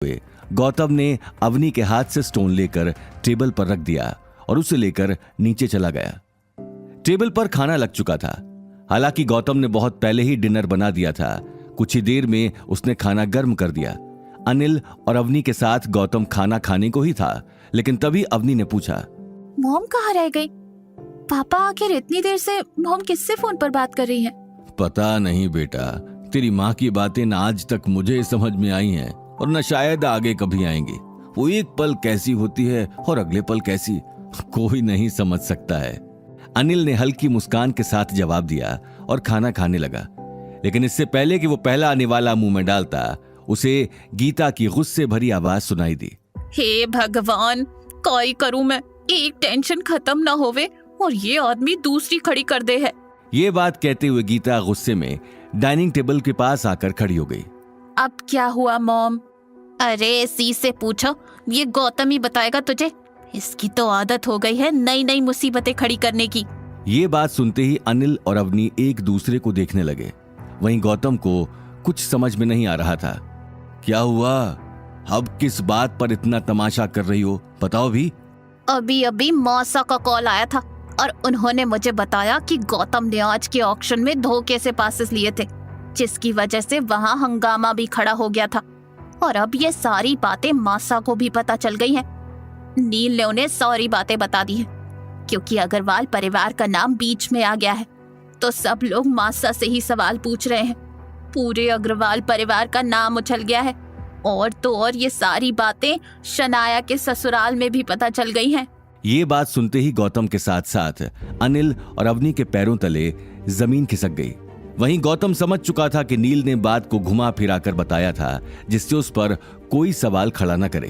हुए गौतम ने अवनी के हाथ से स्टोन लेकर टेबल पर रख दिया और उसे लेकर नीचे चला गया। टेबल पर खाना लग चुका था। हालांकि गौतम ने बहुत पहले ही डिनर बना दिया था। कुछ ही देर में उसने खाना गर्म कर दिया। अनिल और अवनी के साथ गौतम खाना खाने को ही था, लेकिन तभी अवनी ने पूछा, मॉम कहाँ रह गई? पापा आखिर इतनी देर से मॉम किससे फोन पर बात कर रही हैं? पता नहीं बेटा, तेरी माँ की बातें न आज तक मुझे समझ में आई हैं और न शायद आगे कभी आएंगी। वो एक पल कैसी होती है और अगले पल कैसी, कोई नहीं समझ सकता है। अनिल ने हल्की मुस्कान के साथ जवाब दिया और खाना खाने लगा। लेकिन इससे पहले कि वो पहला आने वाला मुंह में डालता, उसे गीता की गुस्से भरी आवाज सुनाई दी। हे भगवान, कोई करूं मैं, एक टेंशन खत्म ना होवे और ये आदमी दूसरी खड़ी कर दे है। ये बात कहते हुए गीता गुस्से में डाइनिंग टेबल के पास आकर खड़ी हो गई। अब क्या हुआ मॉम? अरे सी से पूछो, ये गौतम ही बताएगा तुझे। इसकी तो आदत हो गई है नई नई मुसीबतें खड़ी करने की। ये बात सुनते ही अनिल और अवनी एक दूसरे को देखने लगे। वहीं गौतम को कुछ समझ में नहीं आ रहा था। क्या हुआ? अब किस बात पर इतना तमाशा कर रही हो, बताओ भी। अभी अभी मौसा का कॉल आया था और उन्होंने मुझे बताया कि गौतम ने आज के ऑक्शन में धोखे से पासेस लिए थे, जिसकी वजह से वहाँ हंगामा भी खड़ा हो गया था। और अब ये सारी बातें मासा को भी पता चल गई हैं। नील ने उन्हें सारी बातें बता दी हैं, क्योंकि अग्रवाल परिवार का नाम बीच में आ गया है, तो सब लोग मासा से ही सवाल पूछ रहे हैं। पूरे अग्रवाल परिवार का नाम उछल गया है। और तो और ये सारी बातें शनाया के ससुराल में भी पता चल गई हैं। ये बात सुनते ही गौतम के साथ साथ अनिल और अवनी के पैरों तले जमीन खिसक गई। वहीं गौतम समझ चुका था कि नील ने बात को घुमा फिरा कर बताया था, जिससे उस पर कोई सवाल खड़ा न करे।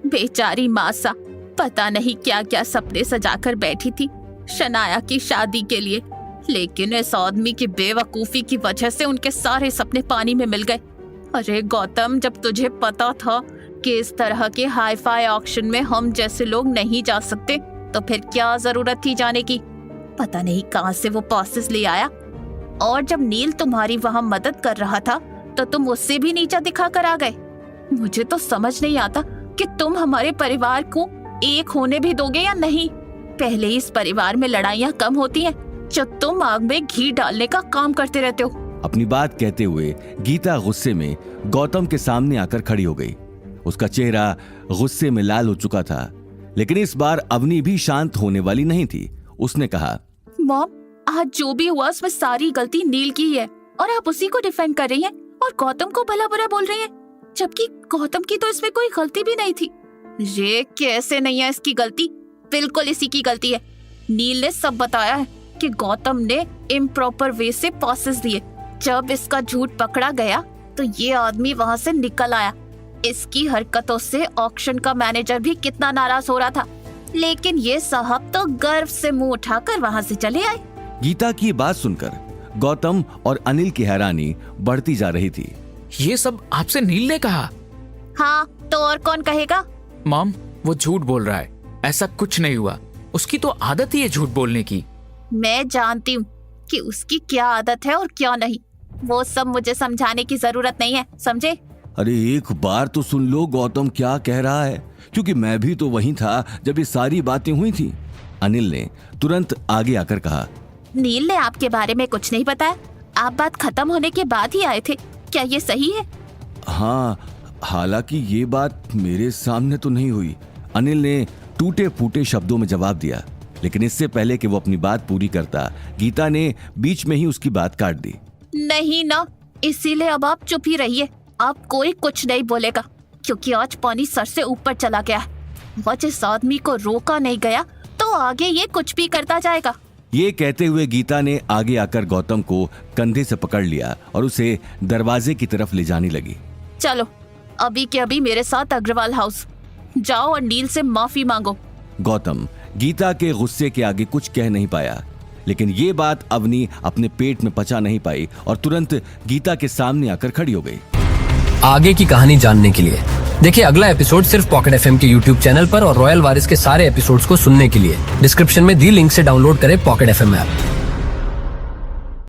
बेचारी मासा पता नहीं क्या क्या सपने सजाकर बैठी थी शनाया की शादी के लिए, लेकिन इस आदमी की बेवकूफी की वजह से उनके सारे सपने पानी में मिल गए। अरे गौतम, जब तुझे पता था कि इस तरह के हाई फाई ऑक्शन में हम जैसे लोग नहीं जा सकते, तो फिर क्या जरूरत थी जाने की? पता नहीं कहां से वो पासेस ले आया। और जब नील तुम्हारी वहां मदद कर रहा था, तो तुम उससे भी नीचा दिखा कर आ गए। मुझे तो समझ नहीं आता कि तुम हमारे परिवार को एक होने भी दोगे या नहीं। पहले इस परिवार में लड़ाइयाँ कम होती हैं, जब तुम आग में घी डालने का काम करते रहते हो। अपनी बात कहते हुए गीता गुस्से में गौतम के सामने आकर खड़ी हो गई। उसका चेहरा गुस्से में लाल हो चुका था, लेकिन इस बार अवनी भी शांत होने वाली नहीं थी। उसने कहा, मॉम, आज जो भी हुआ उसमें सारी गलती नील की है और आप उसी को डिफेंड कर रही हैं और गौतम को भला बुरा बोल रही हैं, जबकि गौतम की तो इसमें कोई गलती भी नहीं थी। ये कैसे नहीं है इसकी गलती? बिल्कुल इसी की गलती है। नील ने सब बताया है कि गौतम ने इम्प्रॉपर वे से पासेस दिए। जब इसका झूठ पकड़ा गया तो ये आदमी वहाँ से निकल आया। इसकी हरकतों से ऑक्शन का मैनेजर भी कितना नाराज हो रहा था, लेकिन ये साहब तो गर्व से मुंह उठाकर वहाँ से चले आए। गीता की बात सुनकर गौतम और अनिल की हैरानी बढ़ती जा रही थी। ये सब आपसे नील ने कहा? हाँ, तो और कौन कहेगा? मॉम, वो झूठ बोल रहा है, ऐसा कुछ नहीं हुआ। उसकी तो आदत ही है झूठ बोलने की। मैं जानती हूँ कि उसकी क्या आदत है और क्या नहीं। वो सब मुझे समझाने की जरूरत नहीं है, समझे? अरे एक बार तो सुन लो गौतम क्या कह रहा है, क्योंकि मैं भी तो वहीं था जब ये सारी बातें हुई थी। अनिल ने तुरंत आगे आकर कहा, नील ने आपके बारे में कुछ नहीं बताया? आप बात खत्म होने के बाद ही आए थे, क्या ये सही है? हाँ, हालांकि ये बात मेरे सामने तो नहीं हुई, अनिल ने टूटे फूटे शब्दों में जवाब दिया। लेकिन इससे पहले कि वो अपनी बात पूरी करता, गीता ने बीच में ही उसकी बात काट दी। नहीं ना, इसीलिए अब आप चुप ही रहिए। आप कोई कुछ नहीं बोलेगा, क्योंकि आज पानी सर से ऊपर चला गया है। आज इस आदमी को रोका नहीं गया तो आगे ये कुछ भी करता जाएगा। ये कहते हुए गीता ने आगे आकर गौतम को कंधे से पकड़ लिया और उसे दरवाजे की तरफ ले जाने लगी। चलो अभी के अभी मेरे साथ अग्रवाल हाउस जाओ और नील से माफी मांगो। गौतम गीता के गुस्से के आगे कुछ कह नहीं पाया, लेकिन ये बात अवनी अपने पेट में पचा नहीं पाई और तुरंत गीता के सामने आकर खड़ी हो गई। आगे की कहानी जानने के लिए देखिए अगला एपिसोड सिर्फ पॉकेट एफएम के यूट्यूब चैनल पर और रॉयल वारिस के सारे एपिसोड्स को सुनने के लिए डिस्क्रिप्शन में दी लिंक से डाउनलोड करें पॉकेट एफएम ऐप।